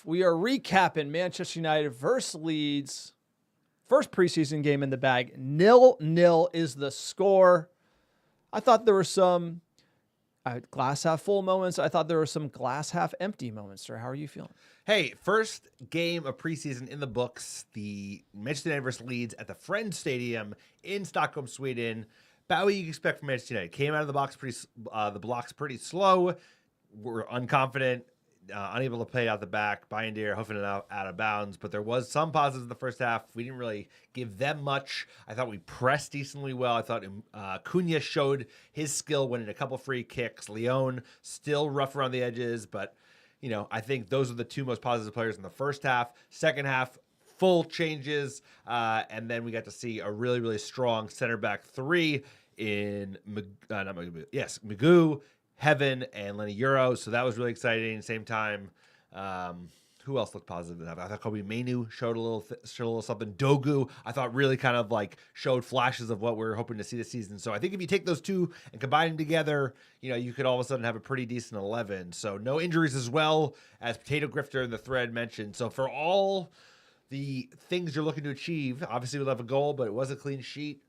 We are recapping Manchester United versus Leeds. First preseason game in the bag. 0-0 is the score. I thought there were some glass half full moments. I thought there were some glass half empty moments. Sir, how are you feeling? Hey, first game of preseason in the books. The Manchester United versus Leeds at the Friends Stadium in Stockholm, Sweden. About what you expect from Manchester United. Came out of the blocks pretty slow. We're unconfident. Unable to play out the back, Bayindir hoofing it out of bounds, but there was some positives in the first half. We didn't really give them much. I thought we pressed decently well. I thought Cunha showed his skill winning a couple free kicks. Leon still rough around the edges, but I think those are the two most positive players in the first half. Second half, full changes, and then we got to see a really, really strong center back three in Magoo, Heaven, and Lenny Euro. So that was really exciting. Same time, who else looked positive? I thought Kobe Mainu showed a little something. Dogu, I thought really kind of like showed flashes of what we're hoping to see this season. So I think if you take those two and combine them together, you could all of a sudden have a pretty decent 11. So no injuries as well, as Potato Grifter in the thread mentioned. So for all the things you're looking to achieve, obviously we'll have a goal, but it was a clean sheet.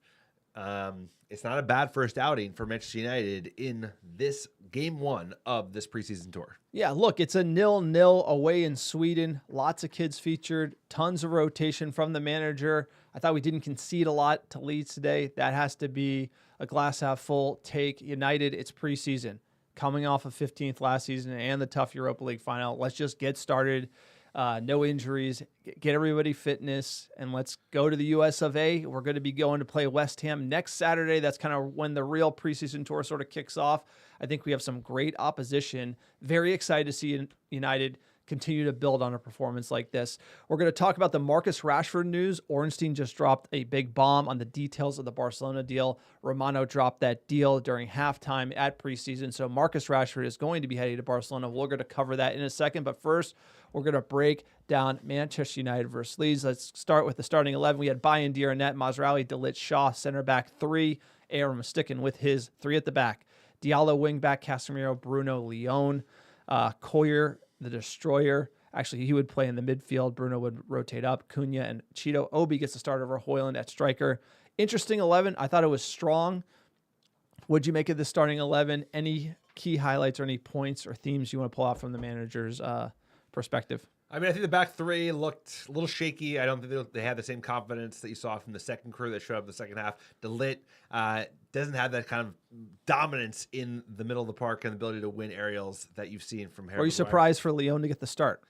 It's not a bad first outing for Manchester United in this game one of this preseason tour. Yeah, look, it's a 0-0 away in Sweden. Lots of kids featured, tons of rotation from the manager. I thought we didn't concede a lot to Leeds today. That has to be a glass half full take. United, it's preseason. Coming off of 15th last season and the tough Europa League final. Let's just get started. No injuries, get everybody fitness, and let's go to the US of A. We're going to be going to play West Ham next Saturday. That's kind of when the real preseason tour sort of kicks off. I think we have some great opposition. Very excited to see United continue to build on a performance like this. We're going to talk about the Marcus Rashford news. Ornstein just dropped a big bomb on the details of the Barcelona deal. Romano dropped that deal during halftime at preseason. So Marcus Rashford is going to be heading to Barcelona. We're going to cover that in a second. But first, we're going to break down Manchester United versus Leeds. Let's start with the starting 11. We had Bayindir, Net, Mazraoui, De Ligt, Shaw, center back 3. Aaron was sticking with his 3 at the back. Diallo, wing back, Casemiro, Bruno, Leon, Koyer, the destroyer. Actually, he would play in the midfield. Bruno would rotate up. Cunha and Cheeto. Obi gets the start over Højlund at striker. Interesting 11. I thought it was strong. What'd you make of the starting 11? Any key highlights or any points or themes you want to pull out from the manager's perspective? I mean, I think the back three looked a little shaky. I don't think they had the same confidence that you saw from the second crew that showed up in the second half. De Ligt doesn't have that kind of dominance in the middle of the park and the ability to win aerials that you've seen from Harry. Were you surprised for Leon to get the start?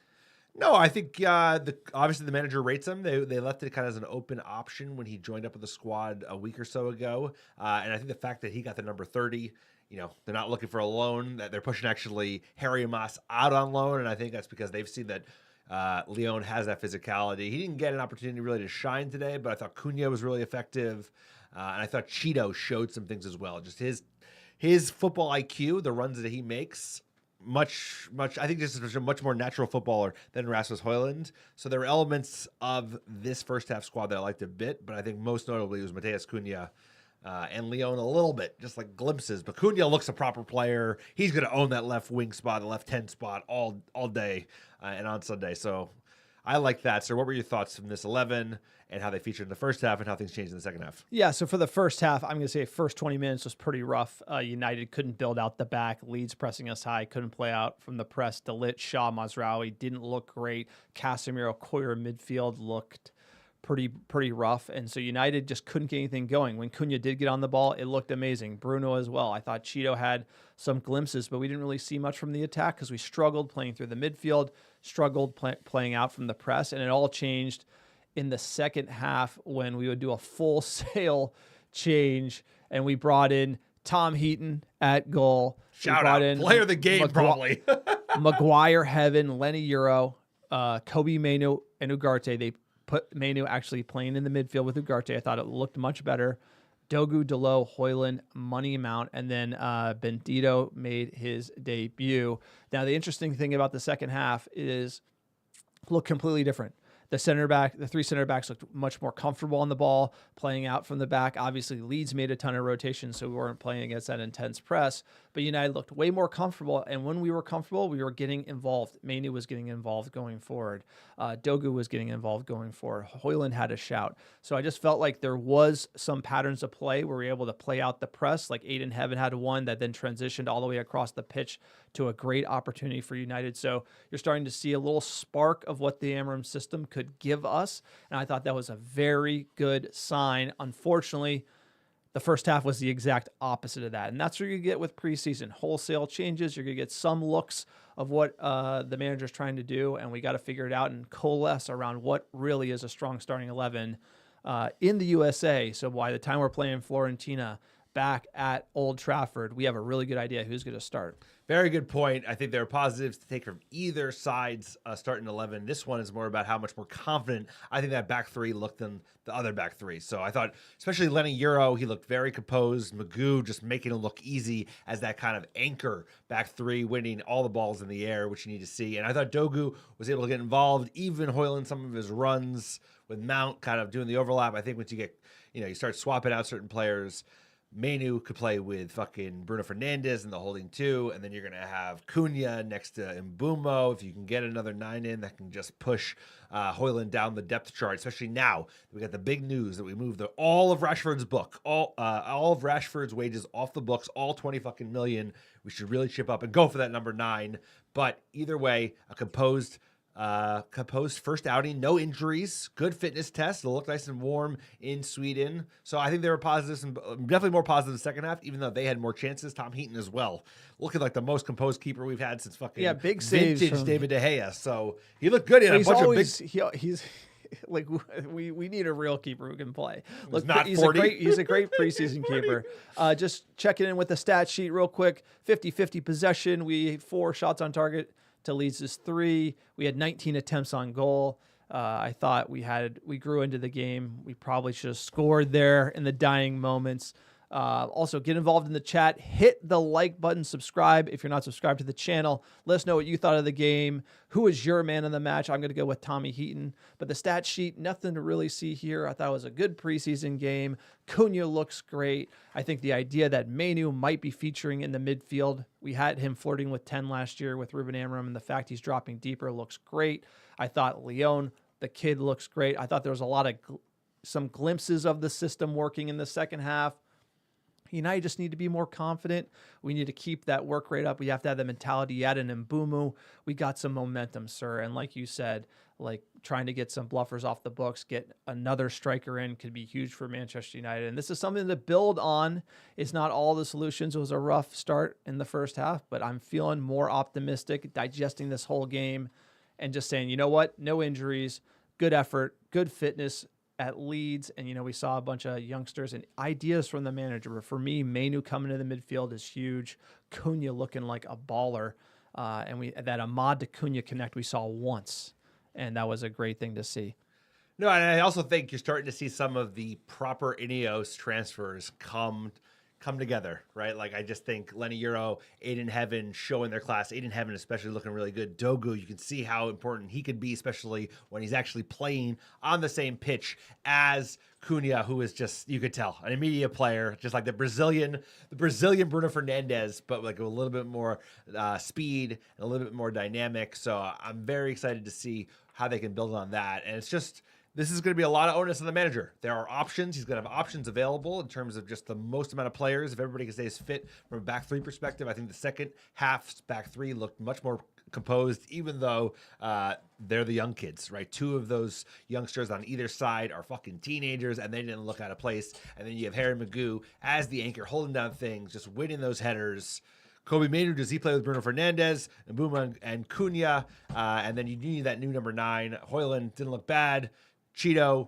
No, I think obviously the manager rates him. They left it kind of as an open option when he joined up with the squad a week or so ago. And I think the fact that he got the number 30, they're not looking for a loan, that they're pushing actually Harry Mas out on loan. And I think that's because they've seen that Leon has that physicality. He didn't get an opportunity really to shine today, but I thought Cunha was really effective. And I thought Cheeto showed some things as well. Just his football IQ, the runs that he makes, much. I think this is a much more natural footballer than Rasmus Højlund. So there were elements of this first half squad that I liked a bit, but I think most notably was Matheus Cunha and Leon a little bit, just like glimpses. But Cunha looks a proper player. He's going to own that left wing spot, the left 10 spot all day and on Sunday. So I like that. So what were your thoughts from this 11 and how they featured in the first half and how things changed in the second half? Yeah, so for the first half, I'm going to say first 20 minutes was pretty rough. United couldn't build out the back. Leeds pressing us high, couldn't play out from the press. De Ligt, Shaw, Mazraoui didn't look great. Casemiro, Koyer midfield looked pretty rough. And so United just couldn't get anything going. When Cunha did get on the ball, it looked amazing. Bruno as well. I thought Cheeto had some glimpses, but we didn't really see much from the attack because we struggled playing through the midfield, struggled playing out from the press, and it all changed in the second half when we would do a full sail change and we brought in Tom Heaton at goal. Shout out, player of the game, probably. Maguire, Heaven, Lenny Euro, Kobe Mainu, and Ugarte. They put Mainu actually playing in the midfield with Ugarte. I thought it looked much better. Dogu, Delo, Højlund, money amount, and then Bendito made his debut. Now, the interesting thing about the second half is look completely different. The three center backs looked much more comfortable on the ball, playing out from the back. Obviously, Leeds made a ton of rotations, so we weren't playing against that intense press. But United looked way more comfortable, and when we were comfortable, we were getting involved. Mainu was getting involved going forward. Dogu was getting involved going forward. Højlund had a shout. So I just felt like there was some patterns of play where we were able to play out the press. Like Aiden Heaven had one that then transitioned all the way across the pitch to a great opportunity for United. So you're starting to see a little spark of what the Amorim system could give us. And I thought that was a very good sign. Unfortunately, the first half was the exact opposite of that. And that's what you get with preseason. Wholesale changes. You're going to get some looks of what the manager's trying to do. And we got to figure it out and coalesce around what really is a strong starting 11 in the USA. So by the time we're playing Fiorentina back at Old Trafford, we have a really good idea who's going to start. Very good point. I think there are positives to take from either side's starting 11. This one is more about how much more confident I think that back three looked than the other back three. So I thought, especially Lenny Euro, he looked very composed. Magoo just making it look easy as that kind of anchor back three, winning all the balls in the air, which you need to see. And I thought Dogu was able to get involved, even Højlund some of his runs with Mount kind of doing the overlap. I think once you get, you start swapping out certain players, Mainu could play with fucking Bruno Fernandes in the holding two, and then you're going to have Cunha next to Mbumo. If you can get another 9 in, that can just push Højlund down the depth chart, especially now we got the big news that we moved all of Rashford's book, all of Rashford's wages off the books, all 20 fucking million. We should really chip up and go for that number 9. But either way, a composed first outing, no injuries, good fitness test. It'll look nice and warm in Sweden. So I think there were positives and definitely more positive in the second half, even though they had more chances. Tom Heaton as well, looking like the most composed keeper we've had since fucking big saves vintage from David De Gea. So he looked good in a bunch of big. He's like we need a real keeper who can play. Look, he's a great preseason keeper. Just checking in with the stat sheet real quick. 50-50 possession. We 4 shots on target to Leeds' 3. We had 19 attempts on goal. I thought we grew into the game. We probably should have scored there in the dying moments. Also, get involved in the chat. Hit the like button. Subscribe if you're not subscribed to the channel. Let us know what you thought of the game. Who was your man of the match? I'm going to go with Tommy Heaton. But the stat sheet, nothing to really see here. I thought it was a good preseason game. Cunha looks great. I think the idea that Mainu might be featuring in the midfield, we had him flirting with 10 last year with Ruben Amorim, and the fact he's dropping deeper looks great. I thought Leon, the kid, looks great. I thought there was a lot of some glimpses of the system working in the second half. United just need to be more confident. We need to keep that work rate up. We have to have the mentality yet. And in Mbumo, we got some momentum, sir. And like you said, like trying to get some bluffers off the books, get another striker in could be huge for Manchester United. And this is something to build on. It's not all the solutions. It was a rough start in the first half, but I'm feeling more optimistic, digesting this whole game and just saying, you know what? No injuries, good effort, good fitness at Leeds, and we saw a bunch of youngsters and ideas from the manager. But for me, Mainu coming to the midfield is huge. Cunha looking like a baller, and that Ahmad to Cunha connect we saw once, and that was a great thing to see. No, and I also think you're starting to see some of the proper Ineos transfers come together, right? Like I just think Lenny Euro, Aiden Heaven showing their class. Aiden Heaven especially looking really good. Dogu, you can see how important he could be, especially when he's actually playing on the same pitch as Cunha, who is just, you could tell, an immediate player, just like the Brazilian Bruno Fernandes, but like a little bit more speed and a little bit more dynamic. So I'm very excited to see how they can build on that. And it's just, this is going to be a lot of onus on the manager. There are options. He's going to have options available in terms of just the most amount of players. If everybody can stay fit from a back three perspective, I think the second half's back three looked much more composed, even though they're the young kids, right? 2 of those youngsters on either side are fucking teenagers, and they didn't look out of place. And then you have Harry Magoo as the anchor, holding down things, just winning those headers. Kobe Mainu, does he play with Bruno Fernandes, Mbuma, and Cunha? And then you need that new number 9. Højlund didn't look bad. Cheeto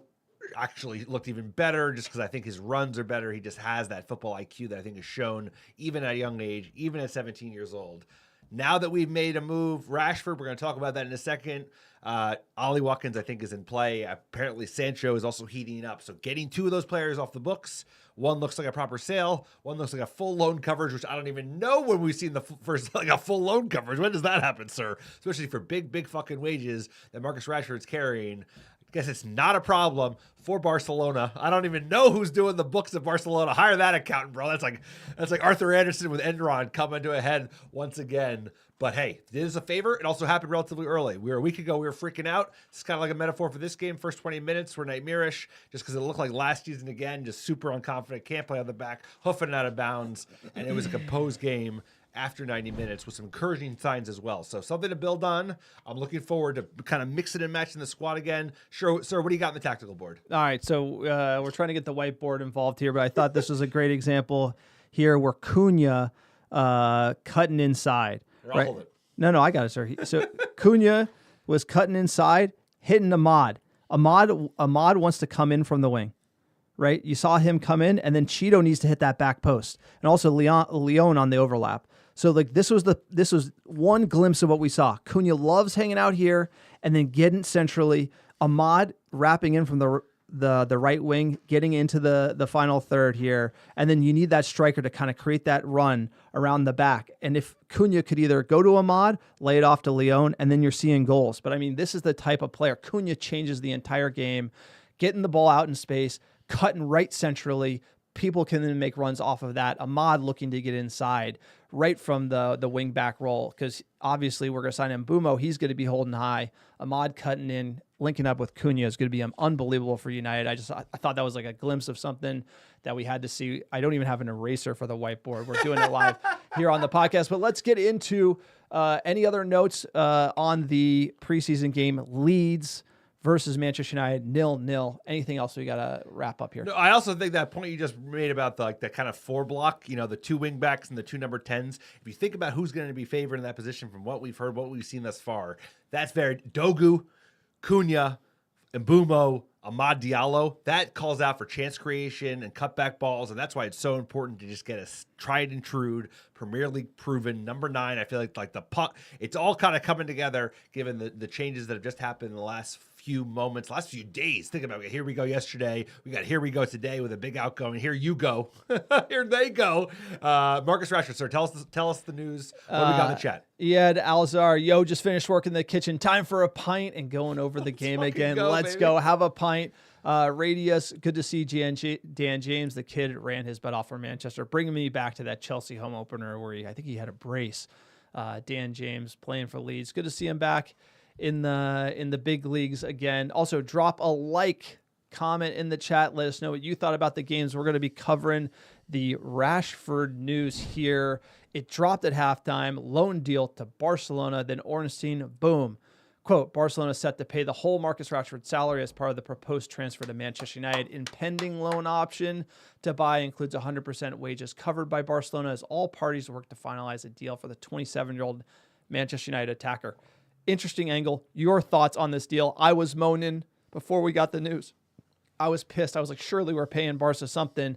actually looked even better just because I think his runs are better. He just has that football IQ that I think is shown even at a young age, even at 17 years old. Now that we've made a move, Rashford, we're going to talk about that in a second. Ollie Watkins, I think, is in play. Apparently, Sancho is also heating up. So getting two of those players off the books, one looks like a proper sale, one looks like a full loan coverage, which I don't even know when we've seen the first, like a full loan coverage. When does that happen, sir? Especially for big fucking wages that Marcus Rashford's carrying. I guess it's not a problem for Barcelona. I don't even know who's doing the books of Barcelona. Hire that accountant, bro. That's like Arthur Anderson with Enron coming to a head once again. But hey, it is a favor. It also happened relatively early. A week ago, we were freaking out. It's kind of like a metaphor for this game. First 20 minutes were nightmarish just because it looked like last season again, just super unconfident, can't play on the back, hoofing it out of bounds. And it was a composed game after 90 minutes with some encouraging signs as well. So something to build on. I'm looking forward to kind of mixing and matching the squad again. Sure, sir, what do you got on the tactical board? All right, so we're trying to get the whiteboard involved here, but I thought this was a great example here where Cunha cutting inside. I'll hold it. No, I got it, sir. So Cunha was cutting inside, hitting Ahmad. Ahmad wants to come in from the wing, right? You saw him come in, and then Cheeto needs to hit that back post, and also Leon on the overlap. So like this was one glimpse of what we saw. Cunha loves hanging out here and then getting centrally. Ahmad wrapping in from the right wing, getting into the final third here, and then you need that striker to kind of create that run around the back. And if Cunha could either go to Ahmad, lay it off to Leon, and then you're seeing goals. But I mean, this is the type of player. Cunha changes the entire game, getting the ball out in space, cutting right centrally. People can then make runs off of that. Ahmad looking to get inside right from the wing back role, because obviously we're going to sign Mbumo. He's going to be holding high. Ahmad cutting in, linking up with Cunha is going to be unbelievable for United. I thought that was like a glimpse of something that we had to see. I don't even have an eraser for the whiteboard. We're doing it live here on the podcast. But let's get into any other notes on the preseason game. Leeds versus Manchester United, 0-0. Anything else we got to wrap up here? No, I also think that point you just made about that kind of four block, the two wing backs and the two number 10s. If you think about who's going to be favored in that position from what we've heard, what we've seen thus far, that's very Dogu, Cunha, Mbumo, Amad Diallo. That calls out for chance creation and cutback balls, and that's why it's so important to just get a tried and true, Premier League proven number 9. I feel like the puck, it's all kind of coming together given the changes that have just happened in the last few days. Think about it. Here we go yesterday. We got here we go today with a big outgoing. Here you go. Here they go. Marcus Rashford, sir, tell us the news. What do we got in the chat? Yeah, Alzar, just finished work in the kitchen. Time for a pint and going over the game again. Let's go. Have a pint. Radius, good to see Dan James. The kid ran his butt off for Manchester, bringing me back to that Chelsea home opener where I think he had a brace. Dan James playing for Leeds. Good to see him back in the big leagues again. Also, drop a like, comment in the chat. Let us know what you thought about the games. We're going to be covering the Rashford news here. It dropped at halftime. Loan deal to Barcelona. Then Ornstein, boom. Quote, Barcelona set to pay the whole Marcus Rashford salary as part of the proposed transfer to Manchester United. Impending loan option to buy includes 100% wages covered by Barcelona as all parties work to finalize a deal for the 27-year-old Manchester United attacker. Interesting angle. Your thoughts on this deal? I was moaning before we got the news. I was pissed. I was like, surely we're paying Barca something.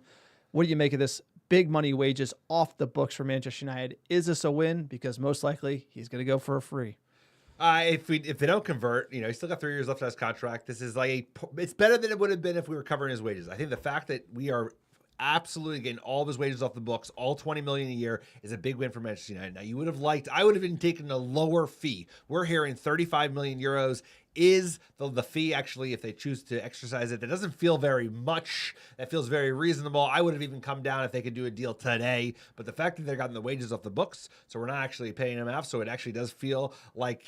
What do you make of this? Big money wages off the books for Manchester United. Is this a win? Because most likely he's going to go for a free. If they don't convert, he's still got 3 years left on his contract. This is it's better than it would have been if we were covering his wages. I think the fact that we are absolutely getting all of his wages off the books, all $20 million a year, is a big win for Manchester United. Now, I would have been taking a lower fee. We're hearing 35 million euros is the fee, actually, if they choose to exercise it. That doesn't feel very much. That feels very reasonable. I would have even come down if they could do a deal today. But the fact that they're gotten the wages off the books, so we're not actually paying them off, so it actually does feel like,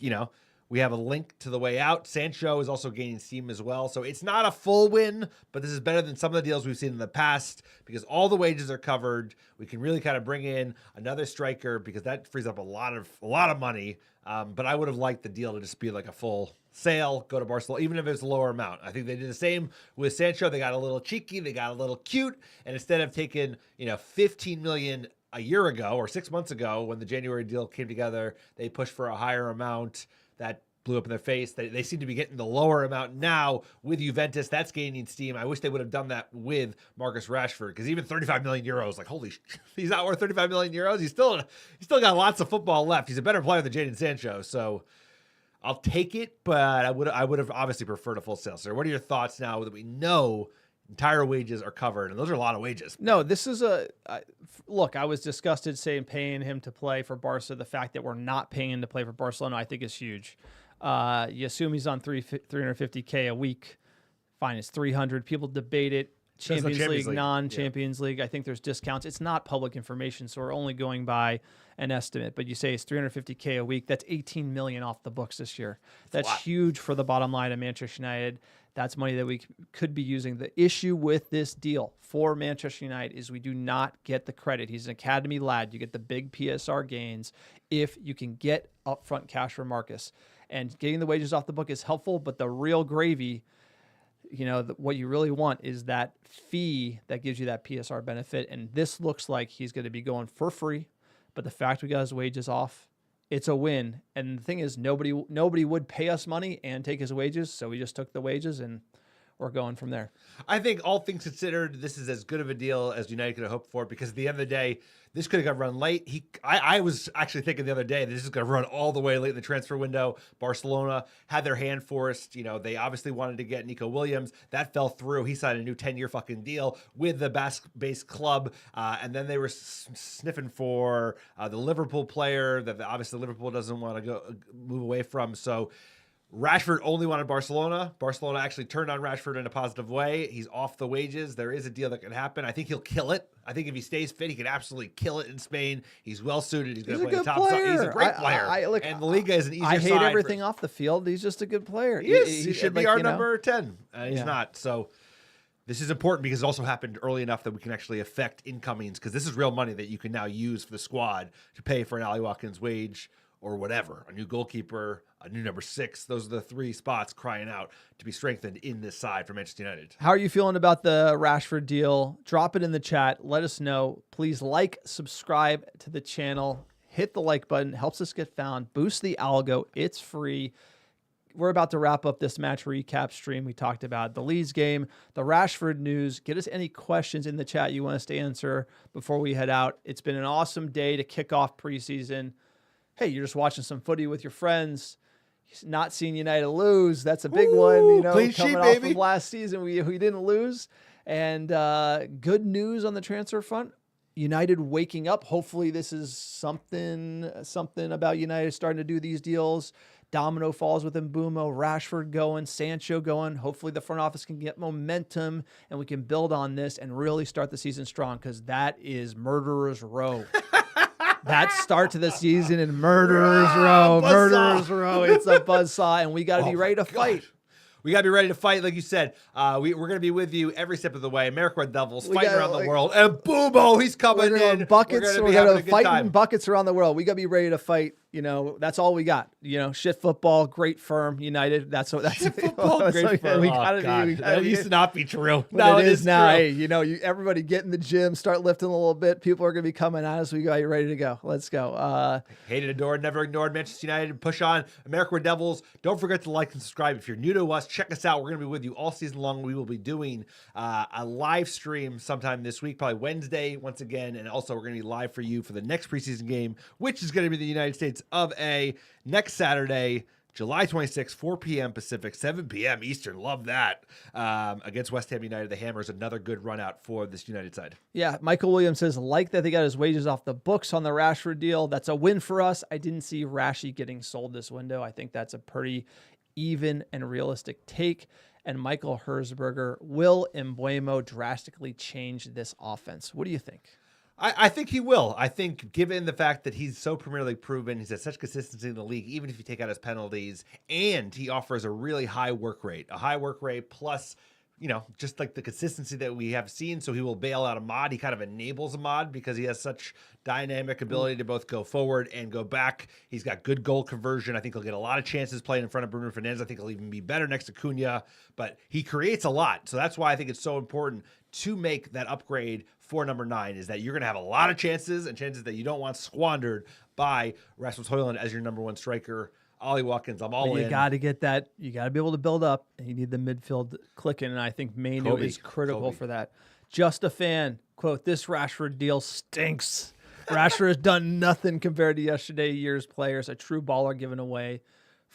we have a link to the way out. Sancho is also gaining steam as well. So it's not a full win, but this is better than some of the deals we've seen in the past because all the wages are covered. We can really kind of bring in another striker because that frees up a lot of money. But I would have liked the deal to just be like a full sale, go to Barcelona, even if it's a lower amount. I think they did the same with Sancho. They got a little cheeky. They got a little cute. And instead of taking, 15 million a year ago or 6 months ago when the January deal came together, they pushed for a higher amount. That blew up in their face. They seem to be getting the lower amount now with Juventus. That's gaining steam. I wish they would have done that with Marcus Rashford because even 35 million euros, like holy, he's not worth 35 million euros. He's still got lots of football left. He's a better player than Jadon Sancho. So I'll take it, but I would have obviously preferred a full sale. So what are your thoughts now that we know entire wages are covered, and those are a lot of wages? No, this is look. I was disgusted saying paying him to play for Barca. The fact that we're not paying him to play for Barcelona, I think, is huge. You assume he's on 350K a week. Fine, it's 300. People debate it. Champions League, non-Champions League. I think there's discounts. It's not public information, so we're only going by an estimate. But you say it's 350K a week. That's 18 million off the books this year. That's huge for the bottom line of Manchester United. That's money that we could be using. The issue with this deal for Manchester United is we do not get the credit. He's an academy lad. You get the big PSR gains if you can get upfront cash for Marcus. And getting the wages off the book is helpful, but the real gravy, what you really want is that fee that gives you that PSR benefit. And this looks like he's going to be going for free, but the fact we got his wages off, it's a win. And the thing is, nobody would pay us money and take his wages, so we just took the wages and we're going from there. I think all things considered, this is as good of a deal as United could have hoped for, because at the end of the day, this could have got run late. I was actually thinking the other day that this is going to run all the way late in the transfer window. Barcelona had their hand forced. They obviously wanted to get Nico Williams. That fell through. He signed a new 10-year fucking deal with the Basque-based club. And then they were sniffing for the Liverpool player that obviously Liverpool doesn't want to move away from. So Rashford only wanted Barcelona. Barcelona actually turned on Rashford in a positive way. He's off the wages. There is a deal that can happen. I think he'll kill it. I think if he stays fit, he can absolutely kill it in Spain. He's well suited. He's going to play the top side. He's a great player. And the Liga is an easier side. I hate everything off the field. He's just a good player. He should be our number 10. He's not. So this is important because it also happened early enough that we can actually affect incomings, because this is real money that you can now use for the squad to pay for an Ali Watkins wage or whatever, a new goalkeeper, a new number 6. Those are the 3 spots crying out to be strengthened in this side for Manchester United. How are you feeling about the Rashford deal? Drop it in the chat. Let us know. Please subscribe to the channel. Hit the like button. Helps us get found. Boost the algo. It's free. We're about to wrap up this match recap stream. We talked about the Leeds game, the Rashford news. Get us any questions in the chat you want us to answer before we head out. It's been an awesome day to kick off preseason. Hey, you're just watching some footy with your friends. Not seeing United lose. That's a big one. Clean coming sheet, off baby. of last season, we didn't lose. And good news on the transfer front. United waking up. Hopefully this is something about United starting to do these deals. Domino falls with Mbeumo, Rashford going, Sancho going. Hopefully the front office can get momentum and we can build on this and really start the season strong, because that is Murderer's Row. That start to the season in Murderer's Row. Murderer's Row. It's a buzzsaw, and we got to be ready to fight. We got to be ready to fight, like you said. We're going to be with you every step of the way. America Red Devils fighting around the world. And boom, he's coming in. Buckets, we're going to fight buckets around the world. We got to be ready to fight. That's all we got. Shit football, great firm, United. That's shit football, great firm. We gotta be. That used to not be true. No, it is now. Hey, everybody get in the gym, start lifting a little bit. People are going to be coming at us. We got you ready to go. Let's go. Hated, adored, never ignored. Manchester United, push on. America Red Devils. Don't forget to like and subscribe. If you're new to us, check us out. We're going to be with you all season long. We will be doing a live stream sometime this week, probably Wednesday once again. And also we're going to be live for you for the next preseason game, which is going to be the United States of A next Saturday, July 26th, 4 p.m. Pacific, 7 p.m. Eastern. Love that. Against West Ham United. The Hammers, another good run out for this United side. Yeah, Michael Williams says, like that they got his wages off the books on the Rashford deal. That's a win for us. I didn't see Rashy getting sold this window. I think that's a pretty even and realistic take. And Michael Herzberger, will Mbeumo drastically change this offense? What do you think? I think he will. I think given the fact that he's so Premier League proven, he's had such consistency in the league, even if you take out his penalties, and he offers a really high work rate. A high work rate plus, just like the consistency that we have seen. So he will bail out Ahmad. He kind of enables Ahmad because he has such dynamic ability to both go forward and go back. He's got good goal conversion. I think he'll get a lot of chances playing in front of Bruno Fernandes. I think he'll even be better next to Cunha, but he creates a lot. So that's why I think it's so important to make that upgrade for number 9, is that you're going to have a lot of chances, and chances that you don't want squandered by Rasmus Højlund as your number 1 striker. Ollie Watkins, I'm all in. You got to get that. You got to be able to build up, and you need the midfield clicking, and I think Mainu is critical for that. Just a fan. Quote, this Rashford deal stinks. Rashford has done nothing compared to yesterday year's players. A true baller given away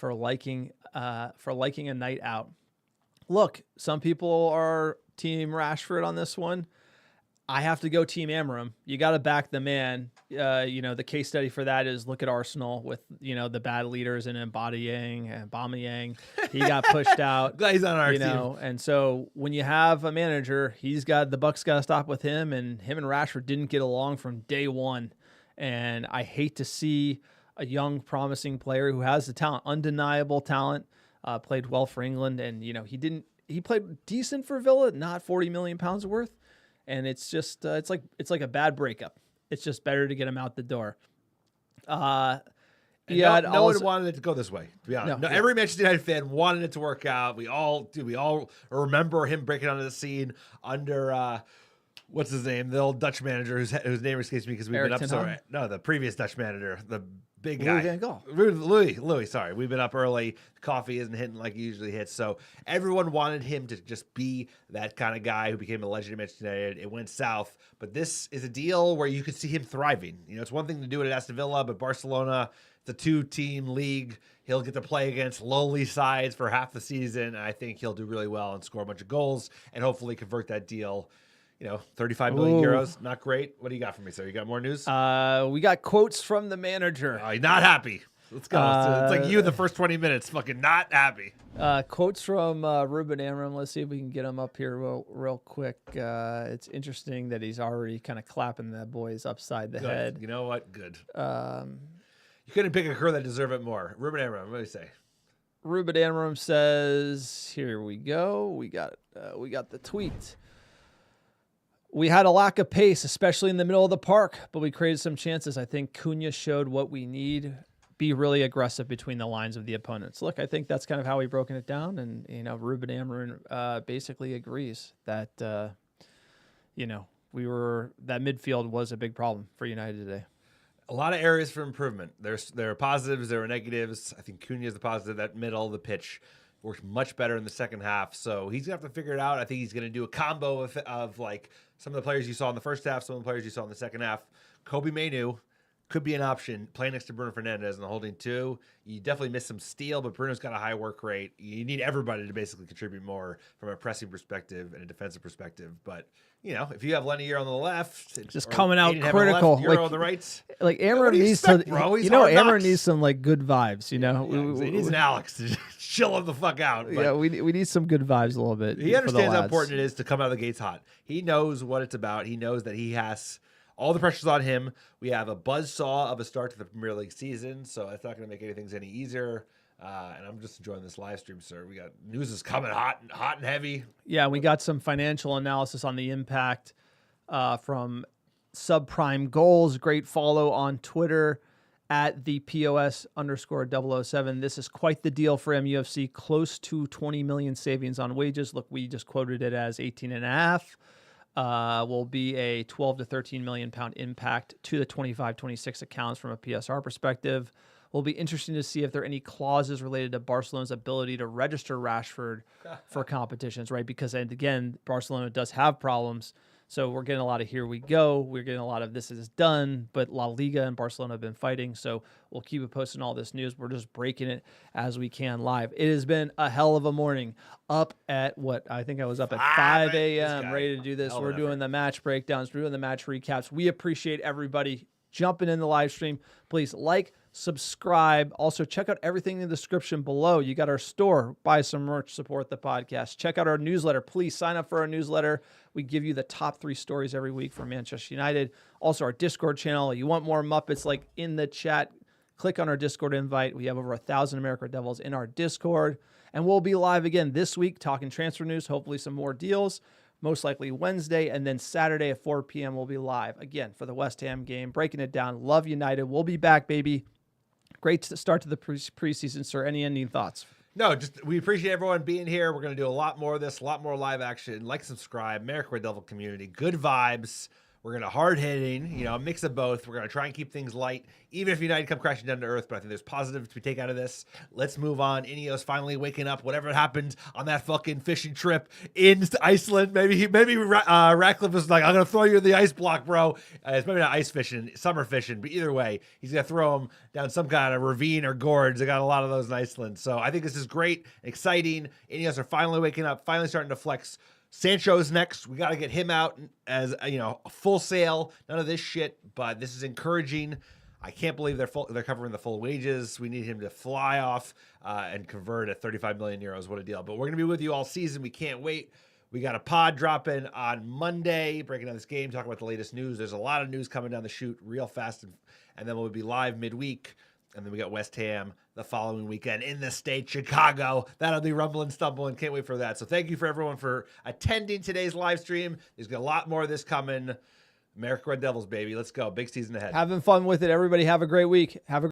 for liking a night out. Look, some people are team Rashford on this one. I have to go team Amarim. You got to back the man. The case study for that is look at Arsenal with, the bad leaders and Aubameyang. He got pushed out. Glad he's on our team. And so when you have a manager, the Bucks got to stop with him, and Rashford didn't get along from day one. And I hate to see a young, promising player who has the talent, undeniable talent, played well for England, and he played decent for Villa, not 40 million pounds worth. And it's just it's like a bad breakup. It's just better to get him out the door. No one wanted it to go this way, to be honest. Every Manchester United fan wanted it to work out. We all remember him breaking onto the scene under what's his name? The old Dutch manager whose name escapes me because we've been up so right. No, the previous Dutch manager, the big guy. Louis, sorry. We've been up early. Coffee isn't hitting like it usually hits. So everyone wanted him to just be that kind of guy who became a legend at Manchester United. It went south. But this is a deal where you could see him thriving. It's one thing to do it at Aston Villa, but Barcelona, it's a 2-team league. He'll get to play against lowly sides for half the season. And I think he'll do really well and score a bunch of goals and hopefully convert that deal. 35 million euros, not great. What do you got for me, sir? You got more news? We got quotes from the manager. Not happy. Let's go. It's like you in the first 20 minutes, fucking not happy. Quotes from Ruben Amorim. Let's see if we can get him up here real quick. It's interesting that he's already kind of clapping that boys upside the head. You know what? Good. You couldn't pick a girl that deserve it more. Ruben Amorim, what do you say? Ruben Amorim says, here we go. We got the tweet. We had a lack of pace, especially in the middle of the park, but we created some chances. I think Cunha showed what we need. Be really aggressive between the lines of the opponents. Look, I think that's kind of how we've broken it down. And, Ruben Amorim basically agrees that, that midfield was a big problem for United today. A lot of areas for improvement. There are positives, there are negatives. I think Cunha is the positive. That middle of the pitch worked much better in the second half. So he's going to have to figure it out. I think he's going to do a combo of like some of the players you saw in the first half, some of the players you saw in the second half. Kobe Mainoo could be an option. Playing next to Bruno Fernandes in the holding two. You definitely miss some steal, but Bruno's got a high work rate. You need everybody to basically contribute more from a pressing perspective and a defensive perspective. But, if you have Lenier on the left, just coming out critical. Left, Euro on the right. Like Amorim needs to, Amorim needs some like good vibes. He needs an Alex to chill him the fuck out. But yeah, we need some good vibes a little bit. He understands how important it is to come out of the gates hot. He knows what it's about. He knows that he has all the pressure's on him. We have a buzzsaw of a start to the Premier League season, so that's not going to make anything any easier. And I'm just enjoying this live stream, sir. We got news is coming hot and heavy. Yeah, we got some financial analysis on the impact from Subprime Goals. Great follow on Twitter at the POS_007. This is quite the deal for MUFC. Close to 20 million savings on wages. Look, we just quoted it as 18.5. Will be a 12 to 13 million pound impact to the 25-26 accounts from a PSR perspective. Will be interesting to see if there are any clauses related to Barcelona's ability to register Rashford for competitions, right? Because, and again, Barcelona does have problems. So we're getting a lot of here we go. We're getting a lot of this is done, but La Liga and Barcelona have been fighting. So we'll keep it posting all this news. We're just breaking it as we can live. It has been a hell of a morning. Up at I think I was up at 5 a.m. ready to do this. We're doing the match breakdowns. We're doing the match recaps. We appreciate everybody jumping in the live stream. Please like, subscribe. Also, check out everything in the description below. You got our store. Buy some merch. Support the podcast. Check out our newsletter. Please sign up for our newsletter. We give you the top 3 stories every week from Manchester United. Also, our Discord channel. You want more Muppets like in the chat, click on our Discord invite. We have over 1,000 America Devils in our Discord. And we'll be live again this week talking transfer news, hopefully some more deals. Most likely Wednesday, and then Saturday at 4 p.m. we'll be live again for the West Ham game, breaking it down. Love United. We'll be back, baby. Great start to the preseason, sir. Any ending thoughts? No, just we appreciate everyone being here. We're going to do a lot more of this, a lot more live action. Like, subscribe, America Red Devil community. Good vibes. We're going to hard hitting, a mix of both. We're going to try and keep things light, even if United come crashing down to earth. But I think there's positives to take out of this. Let's move on. Ineos finally waking up. Whatever happened on that fucking fishing trip in Iceland. Maybe Ratcliffe was like, I'm going to throw you in the ice block, bro. It's maybe not ice fishing, summer fishing. But either way, he's going to throw him down some kind of ravine or gorge. They got a lot of those in Iceland. So I think this is great, exciting. Ineos are finally waking up, finally starting to flex. Sancho's next. We got to get him out as a full sail. None of this shit, but this is encouraging. I can't believe they're covering the full wages. We need him to fly off and convert at 35 million euros. What a deal. But we're going to be with you all season. We can't wait. We got a pod dropping on Monday, breaking down this game, talking about the latest news. There's a lot of news coming down the chute real fast, and then we'll be live midweek. And then we got West Ham the following weekend in the state, Chicago. That'll be rumbling, stumbling. Can't wait for that. So thank you for everyone for attending today's live stream. There's a lot more of this coming. America Red Devils, baby. Let's go. Big season ahead. Having fun with it. Everybody have a great week. Have a